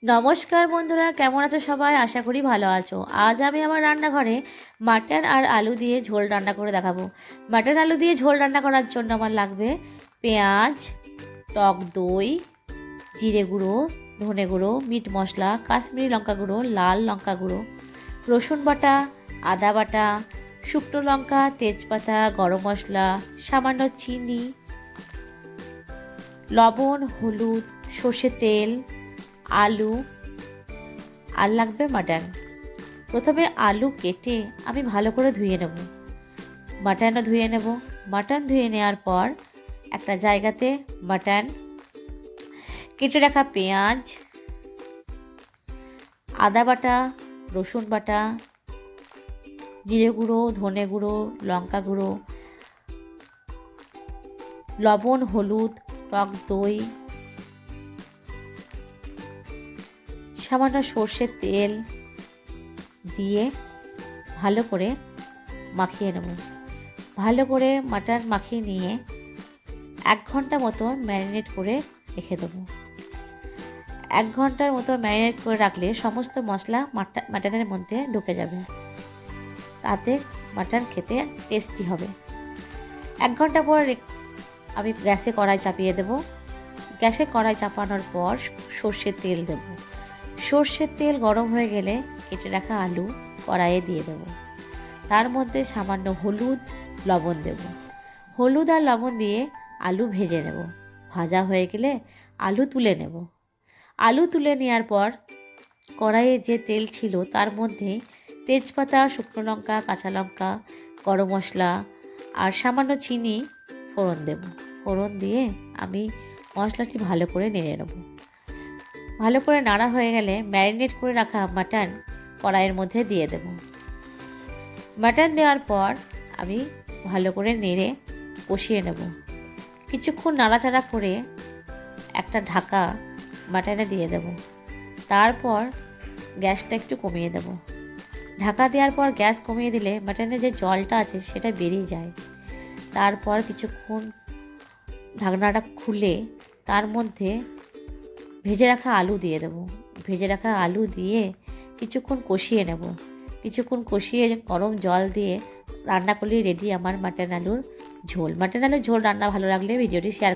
নমস্কার বন্ধুরা, কেমন আছো সবাই? আশা করি ভালো আছো। আজ আমি আমার রান্নাঘরে মাটন আর আলু দিয়ে ঝোল রান্না করে দেখাবো। মাটন আলু দিয়ে ঝোল রান্না করার জন্য আমার লাগবে পেঁয়াজ, টক দই, জিরে গুঁড়ো, ধনে গুঁড়ো, মিট মশলা, কাশ্মীরি লঙ্কা গুঁড়ো, লাল লঙ্কা গুঁড়ো, রসুন বাটা, আদা বাটা, শুকনো লঙ্কা, তেজপাতা, গরম মশলা, সামান্য চিনি, লবণ, হলুদ, সর্ষের তেল, আলু আর লাগবে মাটন। প্রথমে আলু কেটে আমি ভালো করে ধুয়ে নেব, মাটনও ধুয়ে নেব। মাটন ধুয়ে নেওয়ার পর একটা জায়গাতে মাটন, কেটে রাখা পেঁয়াজ, আদা বাটা, রসুন বাটা, জিরে গুঁড়ো, ধনে গুঁড়ো, লঙ্কা গুঁড়ো, লবণ, হলুদ, টক দই, সামান্য সর্ষের তেল দিয়ে ভালো করে মাখিয়ে নেব। ভালো করে মাটন মাখিয়ে নিয়ে 1 ঘন্টা মতো ম্যারিনেট করে রেখে দেবো। 1 ঘন্টার মতো ম্যারিনেট করে রাখলে সমস্ত মশলা মাটনের মধ্যে ঢুকে যাবে, তাতে মাটন খেতে টেস্টি হবে। 1 ঘন্টা পর আমি গ্যাসে কড়াই চাপিয়ে দেব। গ্যাসে কড়াই চাপানোর পর সর্ষের তেল দেব। সর্ষের তেল গরম হয়ে গেলে কেটে রাখা আলু কড়াইয়ে দিয়ে দেব। তার মধ্যে সামান্য হলুদ, লবণ দেব। হলুদ আর লবণ দিয়ে আলু ভেজে নেব। ভাজা হয়ে গেলে আলু তুলে নেব। আলু তুলে নেওয়ার পর কড়াইয়ে যে তেল ছিল তার মধ্যে তেজপাতা, শুকনো লঙ্কা, কাঁচা লঙ্কা, গরম মশলা আর সামান্য চিনি ফোড়ন দেব। ফোড়ন দিয়ে আমি মশলাটি ভালো করে নেড়ে নেব। ভালো করে নাড়া হয়ে গেলে ম্যারিনেট করে রাখা মাটন কড়াইয়ের মধ্যে দিয়ে দেব। মাটন দেওয়ার পর আমি ভালো করে নেড়ে কষিয়ে নেব। কিছুক্ষণ নাড়াচাড়া করে একটা ঢাকা মাটনে দিয়ে দেব। তারপর গ্যাসটা একটু কমিয়ে দেব। ঢাকা দেওয়ার পর গ্যাস কমিয়ে দিলে মাটনের যে জলটা আছে সেটা বেরিয়ে যায়। তারপর কিছুক্ষণ ঢাকনাটা খুলে তার মধ্যে ভেজে রাখা আলু দিয়ে দেব। ভেজে রাখা আলু দিয়ে কিছুক্ষণ কষিয়ে নেব। কিছুক্ষণ কষিয়ে গরম জল দিয়ে রান্না করলেই রেডি আমার মাটন আলুর ঝোল। মাটন আলুর ঝোল রান্না ভালো লাগলে ভিডিওটি শেয়ার